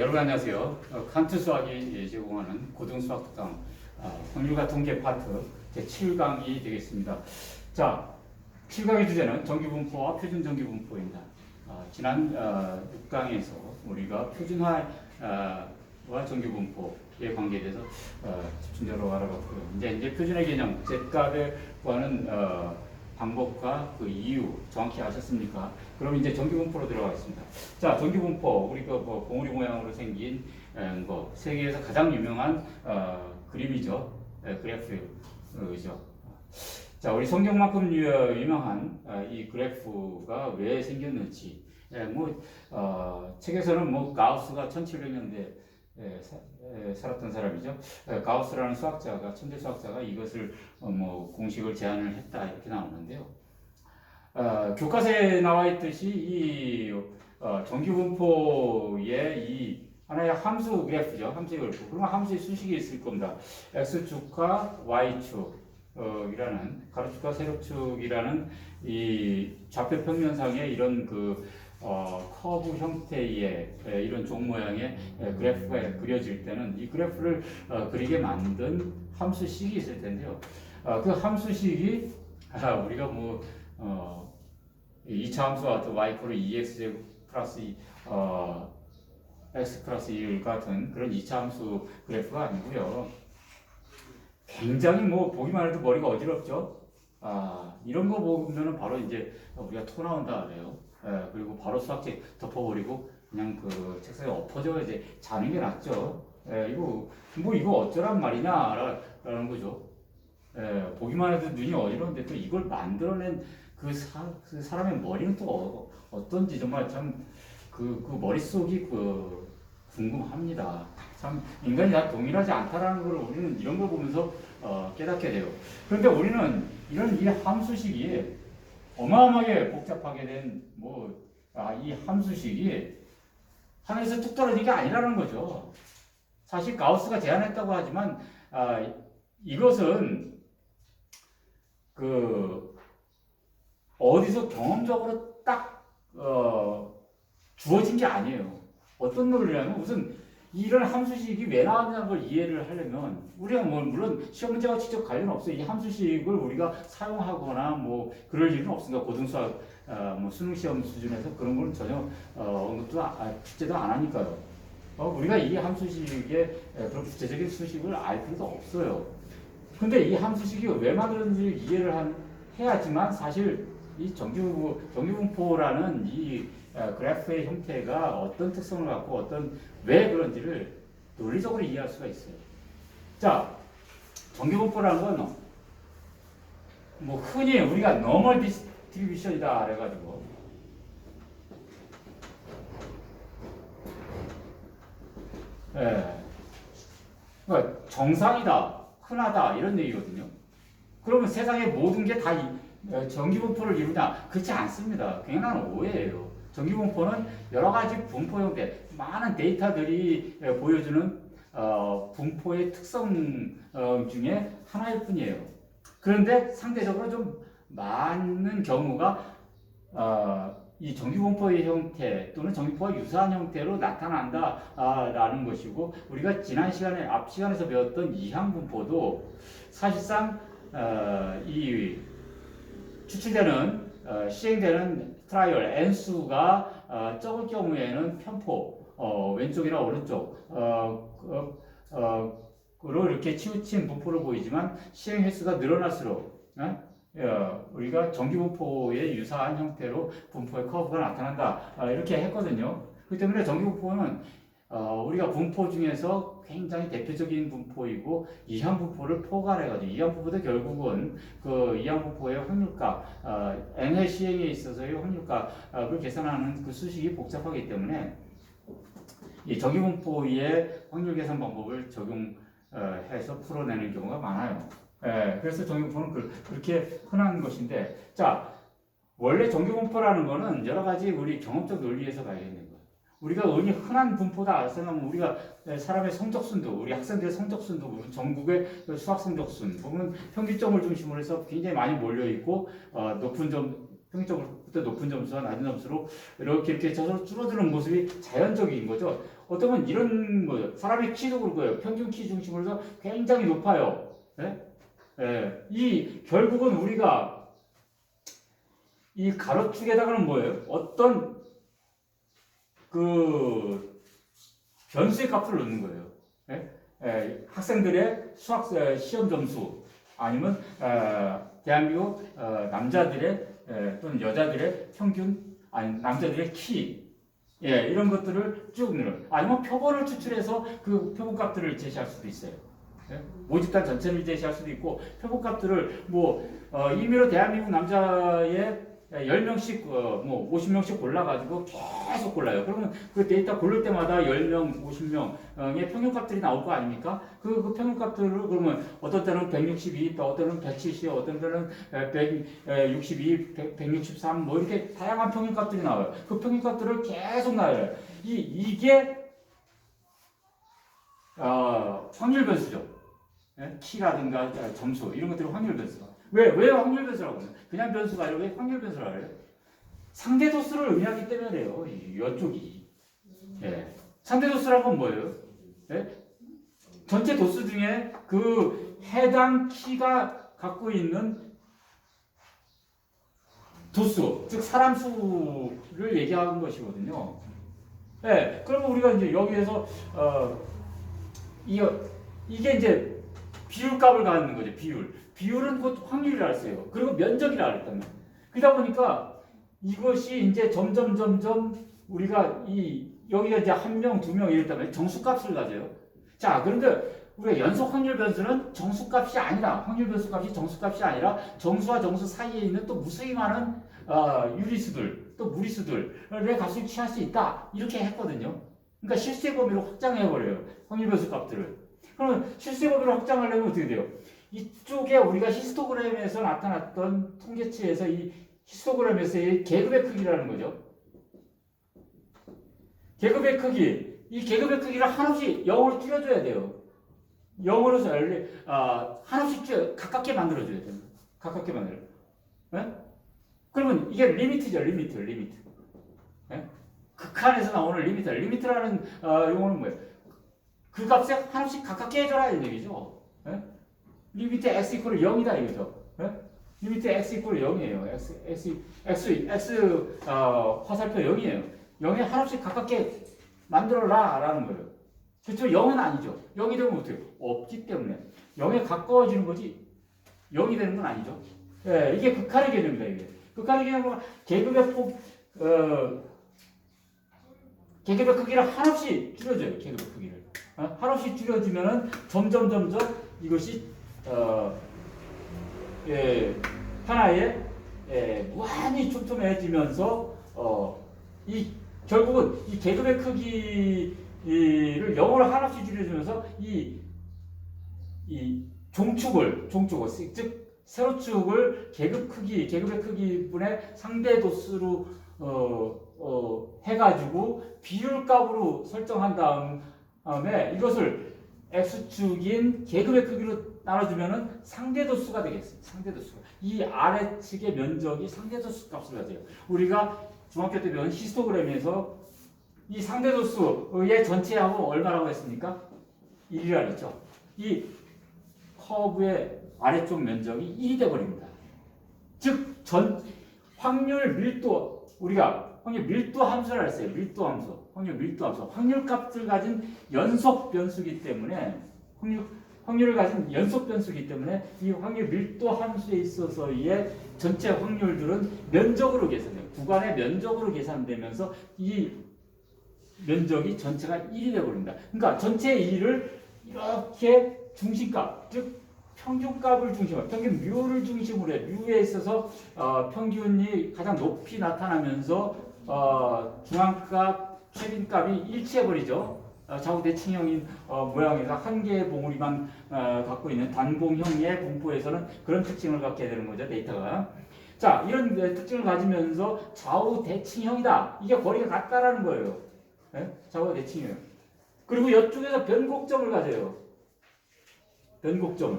여러분 안녕하세요. 칸트 수학이 제공하는 고등수학 특강 확률과 통계 파트 제7강이 되겠습니다. 자, 7강의 주제는 정규분포와 표준정규분포입니다. 지난 6강에서 우리가 표준화와 정규분포의 관계에 대해서 집중적으로 알아봤고요. 이제 표준의 개념, Z값에 구하는 방법과 그 이유 정확히 아셨습니까? 그럼 이제 정규분포로 들어가겠습니다. 자, 정규분포 우리가 뭐 봉우리 모양으로 생긴 거 세계에서 가장 유명한 그림이죠. 그래프죠. 자, 우리 성경만큼 유명한 이 그래프가 왜 생겼는지, 책에서는 가우스가 1700년대 살았던 사람이죠. 가우스라는 수학자가, 천재 수학자가 이것을 공식을 제안을 했다 이렇게 나오는데요. 교과서에 나와 있듯이 이 정규분포의 이 하나의 함수 그래프죠. 함수의 그래프. 그러면 함수의 수식이 있을 겁니다. x축과 y축 이라는 가로축과 세로축이라는 이 좌표 평면상의 이런 커브 형태의 이런 종 모양의 그래프가 그려질 때는 이 그래프를 그리게 만든 함수식이 있을 텐데요. 그 함수식이 우리가 2차 함수와 같은 y 이퀄 2x 플러스 x 플러스 1 같은 그런 2차 함수 그래프가 아니고요. 굉장히 보기만 해도 머리가 어지럽죠. 이런 거 보면은 바로 이제 우리가 토 나온다 그래요. 그리고 바로 수학책 덮어버리고 그냥 그 책상에 엎어져 이제 자는 게 낫죠. 이거 어쩌란 말이냐라는 거죠. 보기만 해도 눈이 어지러운데 또 이걸 만들어낸 그 사람의 머리는 또 어떤지 정말 참 그 머릿속이 궁금합니다. 참 인간이 다 동일하지 않다라는 걸 우리는 이런 걸 보면서 깨닫게 돼요. 그런데 우리는 이 함수식이 어마어마하게 복잡하게 된 이 함수식이 하늘에서 뚝 떨어진 게 아니라는 거죠. 사실 가우스가 제안했다고 하지만 이것은 어디서 경험적으로 딱 주어진 게 아니에요. 어떤 논리냐면 우선 이런 함수식이 왜 나왔냐는 걸 이해를 하려면 우리가 물론 시험 문제와 직접 관련 없어요. 이 함수식을 우리가 사용하거나 그럴 일은 없습니다. 고등수학 수능 시험 수준에서 그런 걸 전혀 언급도 숙제도 안 하니까요. 우리가 이 함수식의 그런 구체적인 수식을 알 필요도 없어요. 근데 이 함수식이 왜 만들었는지 이해를 해야지만 사실 이 정규분포라는 이 그래프의 형태가 어떤 특성을 갖고 왜 그런지를 논리적으로 이해할 수가 있어요. 자, 정규분포라는 건 흔히 우리가 노멀 디스트리뷰션이다 그래가지고 그러니까 정상이다, 흔하다 이런 얘기거든요. 그러면 세상의 모든 게 다 정규분포를 이루냐? 그렇지 않습니다. 굉장한 오해예요. 정규분포는 여러 가지 분포 형태, 많은 데이터들이 보여주는 분포의 특성 중에 하나일 뿐이에요. 그런데 상대적으로 좀 많은 경우가 이 정규분포의 형태 또는 정규분포와 유사한 형태로 나타난다라는 것이고, 우리가 지난 시간에 앞 시간에서 배웠던 이항분포도 사실상 이 추출되는 시행되는 트라이얼 n수가 적을 경우에는 편포 왼쪽이나 오른쪽 으로 이렇게 치우친 분포를 보이지만 시행 횟수가 늘어날수록 우리가 정규분포에 유사한 형태로 분포의 커브가 나타난다 이렇게 했거든요. 그렇기 때문에 정규분포는 우리가 분포 중에서 굉장히 대표적인 분포이고 이항분포를 포괄해가지고 이항분포도 결국은 그 이항분포의 확률값 n의 시행에 있어서의 확률값을 계산하는 그 수식이 복잡하기 때문에 이 정규분포의 확률 계산 방법을 적용해서 풀어내는 경우가 많아요. 그래서 정규분포는 그렇게 흔한 것인데, 자, 원래 정규분포라는 거는 여러 가지 우리 경험적 논리에서 발견된 거예요. 우리가 흔한 분포다 생각하면 우리가 사람의 성적순도, 우리 학생들의 성적순도, 전국의 수학 성적순 보면 평균점을 중심으로 해서 굉장히 많이 몰려 있고 높은 점 평균점부터 높은 점수와 낮은 점수로 이렇게 서로 줄어드는 모습이 자연적인 거죠. 어쩌면 이런 거죠. 사람의 키도 그렇고요. 평균 키 중심으로 해서 굉장히 높아요. 예? 예. 이 결국은 우리가 이 가로축에다가는 뭐예요? 어떤 그 변수의 값을 넣는 거예요. 예? 예. 학생들의 수학 시험 점수 아니면 대한민국 남자들의 또는 여자들의 평균 아니 남자들의 키 이런 것들을 쭉 넣는 아니면 표본을 추출해서 그 표본값들을 제시할 수도 있어요. 예? 모집단 전체를 제시할 수도 있고 표본값들을 임의로 대한민국 남자의 10명씩 뭐 50명씩 골라가지고 계속 골라요. 그러면 그 데이터 고를 때마다 10명, 50명의 평균값들이 나올 거 아닙니까? 그 평균값들을 그러면 어떤 때는 162, 또 어떤 때는 170, 어떤 때는 162, 163, 뭐 이렇게 다양한 평균값들이 나와요. 그 평균값들을 계속 나와요. 이게 확률 변수죠. 예? 키라든가 점수 이런 것들이 확률 변수다. 왜 확률 변수라고 해요? 그냥 변수가 아니라 왜 확률 변수라고 해요? 상대 도수를 의미하기 때문에요. 이쪽이. 예. 상대 도수라는 건 뭐예요? 예? 전체 도수 중에 그 해당 키가 갖고 있는 도수, 즉 사람 수를 얘기하는 것이거든요. 예. 그러면 우리가 이제 여기에서 이게 이제 비율값을 갖는 거죠. 비율은 곧 확률이라 했어요. 그리고 면적이라 그랬단 말이에요. 그러다 보니까 이것이 이제 점점 우리가 여기가 이제 1명, 2명 이랬다면 정수값을 가져요. 자, 그런데 우리가 연속 확률 변수는 정수값이 아니라 확률 변수 값이 정수값이 아니라 정수와 정수 사이에 있는 또 무수히 많은 유리수들, 또 무리수들의 값을 취할 수 있다. 이렇게 했거든요. 그러니까 실수의 범위를 확장해 버려요. 확률 변수 값들을. 그러면 실수의 범위를 확장하려면 어떻게 돼요? 이쪽에 우리가 히스토그램에서 나타났던 통계치에서 이 히스토그램에서의 계급의 크기라는 거죠. 계급의 크기. 이 계급의 크기를 한없이 0으로 줄여줘야 돼요. 0으로서 한없이 가깝게 만들어줘야 돼요. 가깝게 만들어요. 네? 그러면 이게 리미트죠. 리미트. 네? 극한에서 나오는 리미트. 리미트라는 용어는 뭐예요? 그 값에 한없이 가깝게 해줘라 이런 얘기죠. 네? 리미트 x 이퀄 0이다 이거죠. 네? 리미트 x 이퀄 0이에요. x 화살표 0이에요. 0에 한없이 가깝게 만들어라 라는 거예요. 그렇죠? 0은 아니죠. 0이 되면 어떻게 해요? 없기 때문에 0에 가까워지는 거지 0이 되는 건 아니죠. 예, 이게 극한의 개념이다. 이게 극한의 개념은 계급의 크기를 한없이 줄여줘요. 계급의 크기를 한없이 줄여주면은 점점 이것이 하나의 무한히 촘촘해지면서 결국은 이 계급의 크기를 0으로 한없이 줄여주면서 이 종축을 즉 세로축을 계급의 크기분의 상대 도수로 해가지고 비율값으로 설정한 다음에 이것을 x축인 계급의 크기로 나눠주면은 상대도수가 되겠습니다. 상대도수가. 이 아래측의 면적이 상대도수 값을 가져요. 우리가 중학교 때 배운 히스토그램에서 이 상대도수의 전체하고 얼마라고 했습니까? 1이라고 했죠. 이 커브의 아래쪽 면적이 1이 되어버립니다. 즉, 확률 밀도, 우리가 확률 밀도 함수를 했어요. 확률 밀도 함수. 확률 값을 가진 연속 변수기 때문에, 확률을 가진 연속 변수기 때문에 이 확률 밀도 함수에 있어서의 전체 확률들은 면적으로 계산돼요. 구간의 면적으로 계산되면서 이 면적이 전체가 1이 되어버립니다. 그러니까 전체 1을 이렇게 중심값, 즉 평균값을 중심으로, 평균 뮤를 중심으로 해. 뮤에 있어서 평균이 가장 높이 나타나면서 중앙값, 최빈값이 일치해버리죠. 좌우 대칭형인 모양에서 한 개의 봉우리만 갖고 있는 단봉형의 분포에서는 그런 특징을 갖게 되는 거죠. 데이터가. 자, 이런 특징을 가지면서 좌우 대칭형이다. 이게 거리가 같다라는 거예요. 네? 좌우 대칭형. 그리고 이쪽에서 변곡점을 가져요. 변곡점을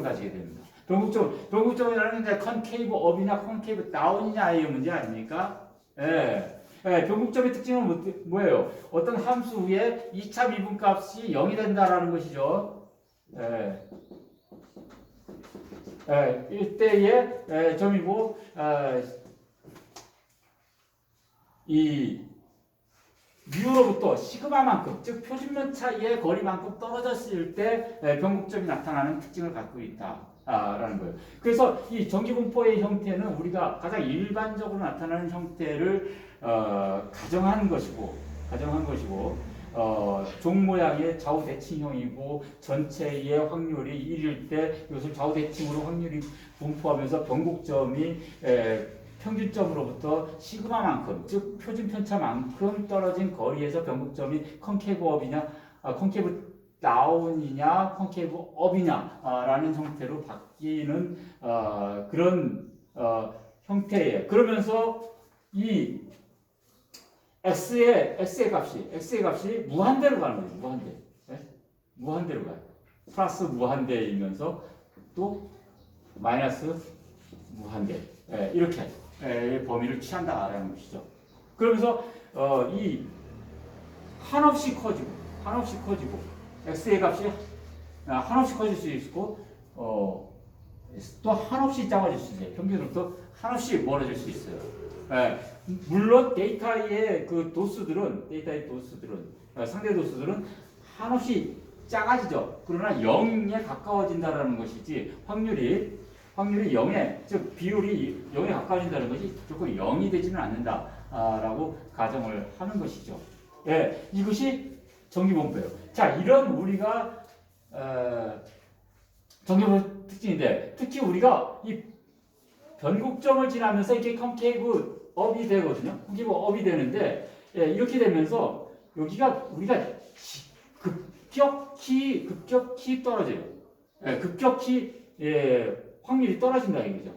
가지게 됩니다. 변곡점이라는 게 컨케이브 업이냐 컨케이브 다운이냐의 문제 아닙니까? 예. 예, 변곡점의 특징은 뭐예요? 어떤 함수의 2차 미분값이 0이 된다라는 것이죠. 예. 예, 이때의 점이고, 이 뮤로부터 시그마만큼, 즉 표준면 차이의 거리만큼 떨어졌을 때 변곡점이 나타나는 특징을 갖고 있다라는 거예요. 그래서 이 전기분포의 형태는 우리가 가장 일반적으로 나타나는 형태를 가정한 것이고, 종 모양의 좌우 대칭형이고 전체의 확률이 1일 때 이것을 좌우 대칭으로 확률이 분포하면서 변곡점이 평균점으로부터 시그마만큼, 즉 표준 편차만큼 떨어진 거리에서 변곡점이 컨케이브 업이냐, 컨케이브 다운이냐, 컨케이브 업이냐라는 형태로 바뀌는 그런 형태예요. 그러면서 이 x의 값이 무한대로 가는 거예요. 무한대. 네? 무한대로 가요. 플러스 무한대이면서 또 마이너스 무한대. 네, 이렇게 범위를 취한다라는 것이죠. 그러면서 이 한없이 커지고 x의 값이 한없이 커질 수 있고 또 한없이 작아질 수 있어요. 평균으로부터 한없이 멀어질 수 있어요. 물론 데이터의 도수들은 상대 도수들은 한없이 작아지죠. 그러나 0에 가까워진다라는 것이지 확률이 0에, 즉 비율이 0에 가까워진다는 것이 결코 0이 되지는 않는다라고 가정을 하는 것이죠. 예, 이것이 전기분포예요. 자, 이런 우리가 전기분포 특징인데, 특히 우리가 이 변곡점을 지나면서 이렇게 컨케이브 업이 되거든요. 컨케이브 업이 되는데, 예, 이렇게 되면서 여기가 우리가 급격히 떨어져요. 예, 급격히 확률이 떨어진다 이거죠.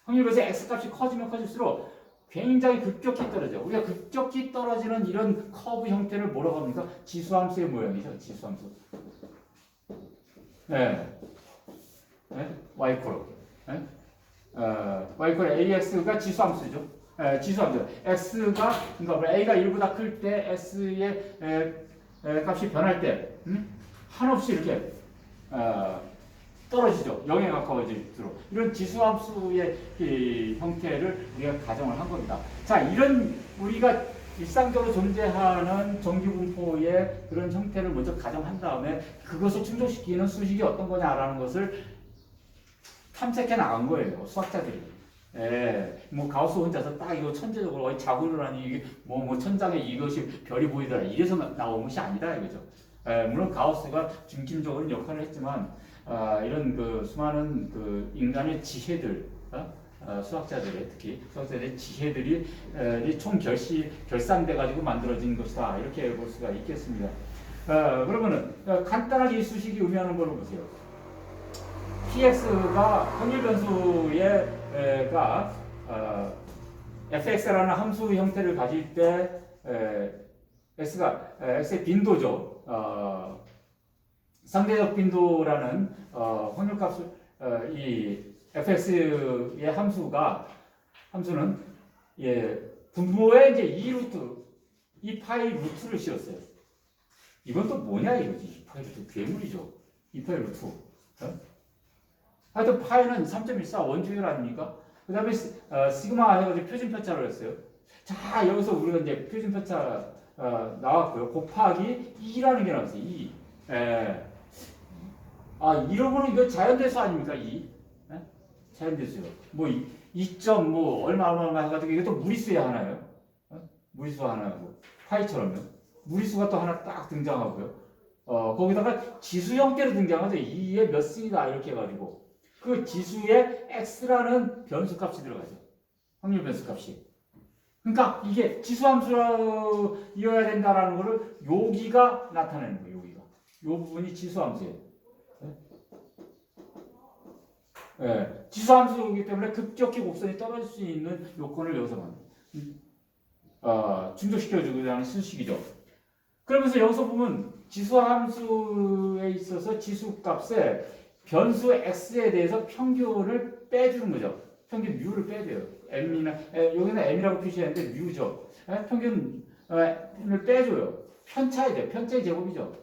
확률에서 x 값이 커지면 커질수록 굉장히 급격히 떨어져요. 우리가 급격히 떨어지는 이런 커브 형태를 뭐라고 합니까? 지수함수의 모양이죠. 지수함수. y-콜. y-콜 ax가 지수함수죠. 지수함수. x가, 그러니까 a가 1보다 클 때 x의 값이 변할 때, 한없이 이렇게, 떨어지죠. 0에 가까워질수록. 이런 지수함수의 형태를 우리가 가정을 한 겁니다. 자, 이런 우리가 일상적으로 존재하는 전기분포의 그런 형태를 먼저 가정한 다음에 그것을 충족시키는 수식이 어떤 거냐라는 것을 탐색해 나간 거예요. 수학자들이. 뭐 가우스 혼자서 딱 이거 천재적으로 자구를 하니 이게 뭐 천장에 이것이 별이 보이더라. 이래서 나온 것이 아니다 이거죠. 물론 가우스가 중심적인 역할을 했지만 이런 수많은 인간의 지혜들, 수학자들의 특히 수학자들의 지혜들이 총 결산돼 가지고 만들어진 것이다 이렇게 볼 수가 있겠습니다. 그러면은 간단하게 이 수식이 의미하는 걸 보세요. px가 확률 변수가 fx라는 함수 형태를 가질 때 x의 빈도죠. 상대적 빈도라는 확률값을 이 fx의 함수는 분모에 이제 2 파이 루트를 씌웠어요. 이건 또 뭐냐 이거지. 2 파이 루트 괴물이죠. 2 파이 루트. 하여튼 파이는 3.14 원주율 아닙니까? 그 다음에 시그마 해가지고 표준 편차를 했어요. 자, 여기서 우리가 이제 표준 편차 나왔고요. 곱하기 2라는 게 나왔어요. 2. 이러고는 이거 자연대수 아닙니까? 2. 자연대수요. 뭐 2점 뭐 얼마 해가지고 이것도 무리수에 하나요. 무리수 하나고 파이처럼요. 무리수가 또 하나 딱 등장하고요. 거기다가 지수 형태로 등장하죠. 2의 몇 승이다 이렇게 해가지고 그 지수에 x라는 변수값이 들어가죠. 확률 변수값이. 그러니까 이게 지수함수이어야 된다라는 거를 여기가 나타내는 거예요. 여기가. 이 부분이 지수함수예요. 지수함수이기 때문에 급격히 곡선이 떨어질 수 있는 요건을 여기서 충족시켜주고자 하는 수식이죠. 그러면서 여기서 보면 지수함수에 있어서 지수값에 변수 x에 대해서 평균을 빼주는 거죠. 평균 뮤를 빼줘요. m이나 여기는 m이라고 표시했는데 뮤죠. 평균을 빼줘요. 편차에 돼. 편차의 제곱이죠.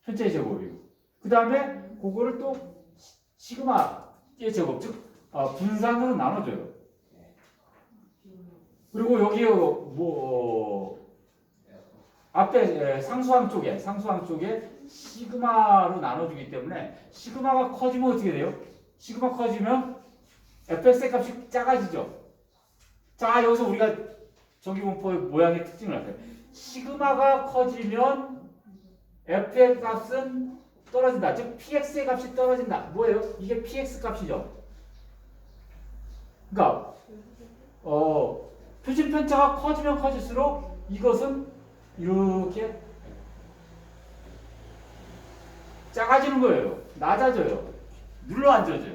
편차의 제곱이고. 그 다음에 그거를 또 시그마의 제곱, 즉 분산으로 나눠줘요. 그리고 여기 앞에 상수항 쪽에 시그마로 나눠주기 때문에 시그마가 커지면 어떻게 돼요? 시그마 커지면 fx의 값이 작아지죠. 자, 여기서 우리가 전기분포의 모양의 특징을 알아요. 시그마가 커지면 f의 값은 떨어진다. 즉 px의 값이 떨어진다. 뭐예요? 이게 px 값이죠. 그러니까 표준 편차가 커지면 커질수록 이것은 이렇게 작아지는 거예요. 낮아져요. 눌러앉아져요.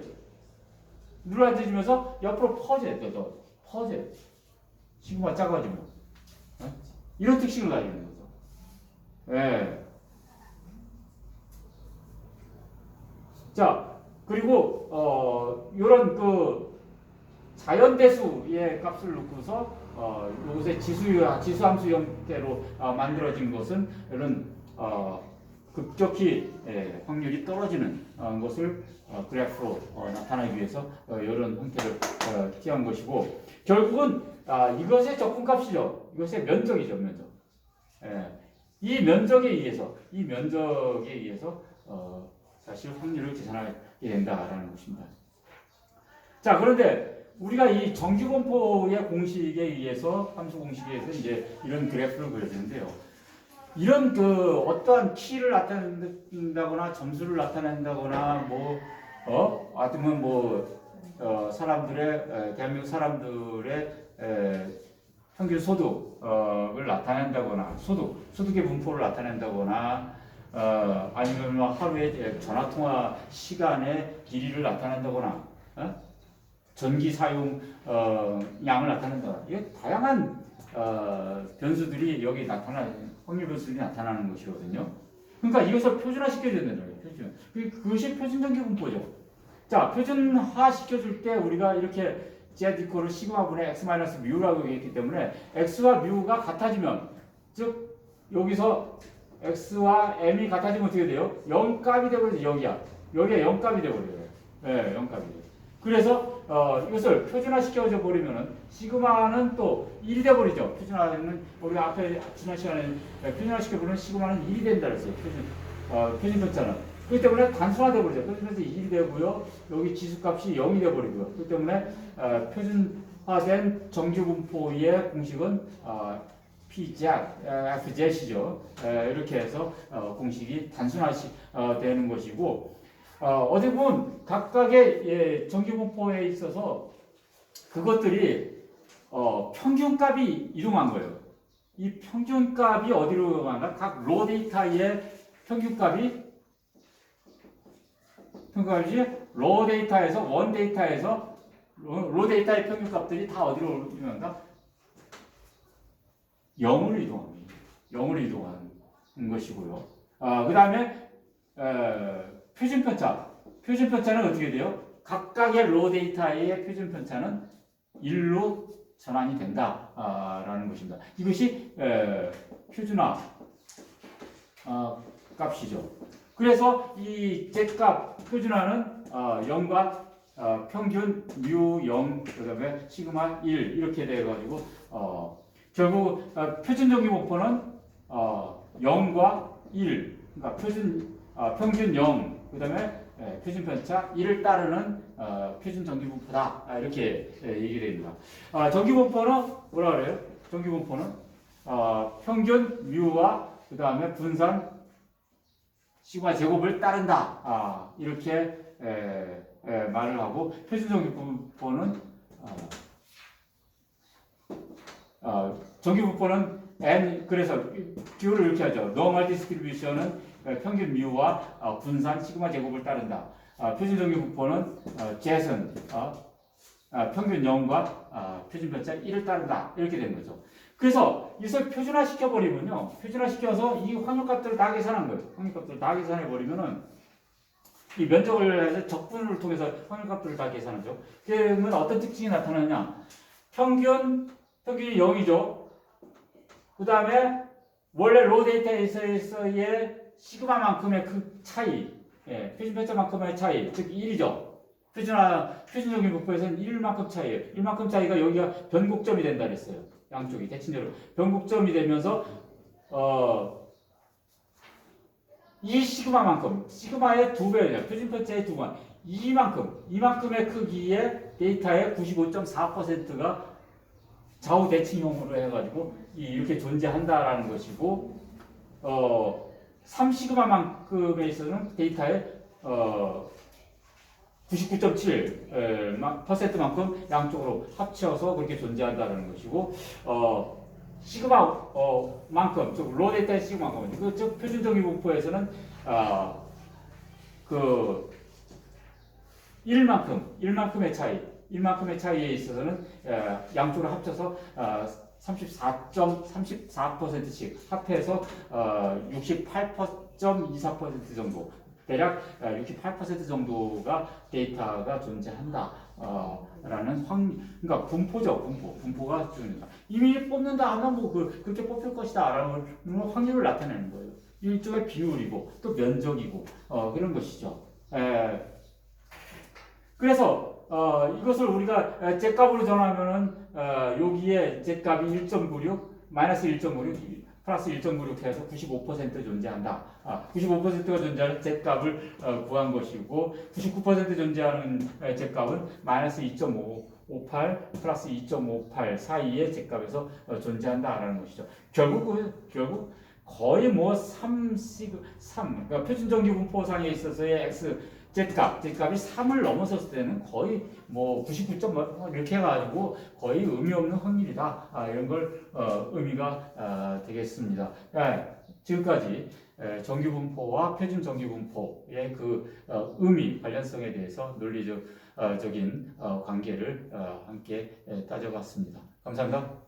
눌러앉아지면서 옆으로 퍼져요. 퍼져요. 시그마 작아지면. 이런 특징을 가지고 있는 거죠. 네. 자, 그리고 이런 그 자연대수의 값을 놓고서 요새 지수함수 형태로 만들어진 것은 이런 급격히 확률이 떨어지는 것을 그래프로 나타나기 위해서 이런 형태를 취한 것이고, 결국은 이것의 접근값이죠. 이것의 면적이죠. 면적. 이 면적에 의해서 사실 확률을 계산하게 된다라는 것입니다. 자, 그런데 우리가 이 정규분포의 공식에 의해서, 함수 공식에 의해서 이제 이런 그래프를 그려주는데요. 이런 그 어떠한 키를 나타낸다거나 점수를 나타낸다거나 아니면 사람들의 대한민국 사람들의 평균 소득을 나타낸다거나 소득의 분포를 나타낸다거나 아니면 하루에 전화 통화 시간의 길이를 나타낸다거나 전기 사용 양을 나타낸다거나 이게 다양한 변수들이 여기 확률 변수들이 나타나는 것이거든요. 그러니까 이것을 표준화 시켜준다는 거예요. 그것이 표준 전기 분포죠. 자, 표준화 시켜줄 때 우리가 이렇게 z 이퀄을 시그마분의 x 마이너스 뮤라고 얘기했기 때문에 x와 뮤가 같아지면, 즉 여기서 x와 m이 같아지면 어떻게 돼요? 0값이 되버리죠. 여기가 0값이 되버려요. 네, 0값이 돼요. 그래서 이것을 표준화 시켜줘 버리면은 시그마는 또 1이 돼 버리죠. 표준화는 우리가 앞에 지난 시간에 표준화 시켜 버리면 시그마는 1이 된다 그랬어요. 표준 편차는. 그렇기 때문에 단순화돼 버리죠. 표준편차 1이 되고요. 여기 지수값이 0이 돼 버리고요. 그렇기 때문에 표준화된 정규분포의 공식은 PZ, FZ이죠. 이렇게 해서 공식이 단순화되는 것이고, 어떻게 보면 각각의 정규분포에 있어서 그것들이 평균값이 이동한 거예요. 이 평균값이 어디로 가나? 각 로 데이터의 평균값이 로 데이터에서 원 데이터에서 로 데이터의 평균값들이 다 어디로 이동한가? 0으로 이동합니다. 0으로 이동하는 것이고요. 그 다음에 표준편차는 어떻게 돼요? 각각의 로 데이터의 표준편차는 1로 전환이 된다라는 것입니다. 이것이 표준화 값이죠. 그래서 이 z값 표준화는 0과 평균 뮤 0, 그다음에 시그마 1 이렇게 돼 가지고 결국 표준 정규분포는 0과 1, 그러니까 평균 0, 그다음에 표준 편차 1을 따르는 표준 정규분포다, 이렇게 얘기를 됩니다. 정규분포는 뭐라 그래요? 정규분포는 평균 뮤와 그다음에 분산 시그마 제곱을 따른다, 이렇게 말을 하고, 표준 정규분포는 정규분포는 n, 그래서 비율을 이렇게 하죠. 노멀 디스트리뷰션은 평균 뮤와 분산 시그마 제곱을 따른다. 표준 정규분포는 z은 평균 0과 표준 편차 1을 따른다, 이렇게 되는 거죠. 그래서 이것을 표준화 시켜버리면요, 표준화 시켜서 이 확률값들을 다 계산한 거예요. 확률값들을 다 계산해 버리면은 이 면적을 해서 적분을 통해서 확률값들을 다 계산하죠. 그러면 어떤 특징이 나타나냐? 평균이 0이죠. 그 다음에 원래 로 데이터에서의 시그마만큼의 그 차이, 표준 편차만큼의 차이, 즉 1이죠. 표준적인 분포에서는 1만큼 차이예요. 1만큼 차이가 여기가 변곡점이 된다 그랬어요. 양쪽이 대칭적으로 변곡점이 되면서 이 시그마의 2배예요. 표준 편차의 2배. 이만큼의 크기의 데이터의 95.4%가 좌우 대칭형으로 해가지고 이렇게 존재한다라는 것이고, 3시그마만큼에 있어서는 데이터의 99.7%만큼 양쪽으로 합쳐서 그렇게 존재한다는 것이고, 시그마만큼, 즉 로 데이터의 시그마만큼, 즉 표준정의 분포에서는 그 1만큼의 차이에 있어서는 양쪽으로 합쳐서 34.34%씩 합해서 68.24% 정도, 대략 68% 정도가 데이터가 존재한다. 라는 그러니까 분포가 중요합니다. 이미 뽑는다 하면 뭐 그렇게 뽑힐 것이다 라는 확률을 나타내는 거예요. 일종의 비율이고 또 면적이고 그런 것이죠. 그래서 이것을 우리가 Z값으로 전하면은 여기에 Z값이 1.96 마이너스 1.96 플러스 1.96 해서 95% 존재한다. 95%가 존재하는 Z값을 구한 것이고 99% 존재하는 Z값은 마이너스 2.58 플러스 2.58 사이의 Z값에서 존재한다라는 것이죠. 결국 거의 뭐 3, 그러니까 표준정규 분포상에 있어서의 X Z값이 3을 넘어섰을 때는 거의 뭐 99점 이렇게 해가지고 거의 의미 없는 확률이다. 이런 걸 의미가 되겠습니다. 지금까지 정규분포와 표준정규분포의 그 의미, 관련성에 대해서 논리적인 관계를 함께 따져봤습니다. 감사합니다.